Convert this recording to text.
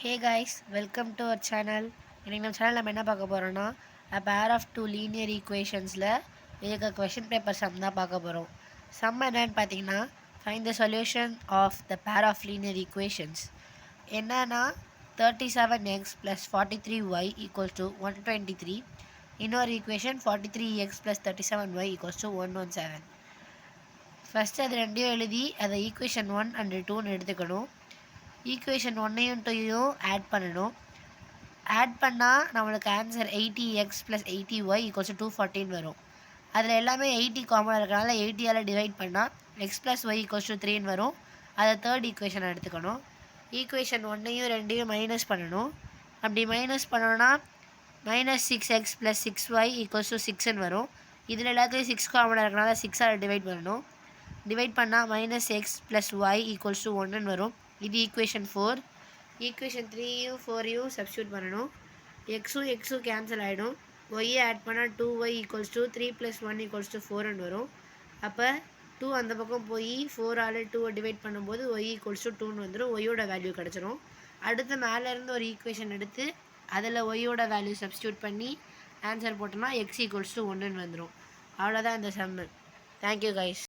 Hey guys, welcome to our channel. இன்னைக்கு நம்ம channel நம்ம என்ன பார்க்க போகிறோம்னா a pair of two linear equationsல இருக்க கொஷின் பேப்பர் சம் தான் பார்க்க போகிறோம். சம் என்னன்னு பார்த்தீங்கன்னா find the solution of the pair of linear equations. என்னன்னா 37x plus 43y equals to 123. இன்னொரு equation 43x plus 37y equals to 117. First அது ரெண்டையும் எழுதி அதை ஈக்குவேஷன் 1 அண்ட் 2ன்னு எடுத்துக்கணும். ஈக்குவேஷன் 1ஐயும் 2ஐயும் ஆட் பண்ணணும். ஆட் பண்ணால் நம்மளுக்கு ஆன்சர் 80x + 80y = 214 வரும். அதில் எல்லாமே 80 காமனாக இருக்கிறனால 80ஆல் டிவைட் பண்ணால் x + y = 3ன்னு வரும். அதை தேர்ட் ஈக்குவேஷனை எடுத்துக்கணும். ஈக்குவேஷன் 1ஐயும் 2ஐயும் மைனஸ் பண்ணணும். அப்படி மைனஸ் பண்ணோன்னா -6x + 6y = 6ன்னு வரும். இதில் எல்லாத்துலேயும் 6 காமனாக இருக்கிறனால 6ஆல் டிவைட் பண்ணணும். டிவைட் பண்ணால் -x + y = 1ன்னு வரும். இது ஈக்குவேஷன் 4. ஈக்குவேஷன் 3யும் 4யும் சப்ஸ்டியூட் பண்ணணும். எக்ஸும் எக்ஸும் கேன்சல் ஆகிடும். ஒய்யை ஆட் பண்ணால் 2y = 3 + 1 = 4ன்னு வரும். அப்போ 2 அந்த பக்கம் போய் 4ஆல் 2வை டிவைட் பண்ணும்போது y = 2ன்னு வந்துடும். ஒய்யோட வேல்யூ கிடச்சிரும். அடுத்து மேலேருந்து ஒரு ஈக்குவேஷன் எடுத்து அதில் ஒய்யோட வேல்யூ சப்ஸ்டியூட் பண்ணி ஆன்சர் போட்டோம்னா x = 1ன்னு வந்துடும். அவ்வளோதான் இந்த சம்மு. Thank you guys.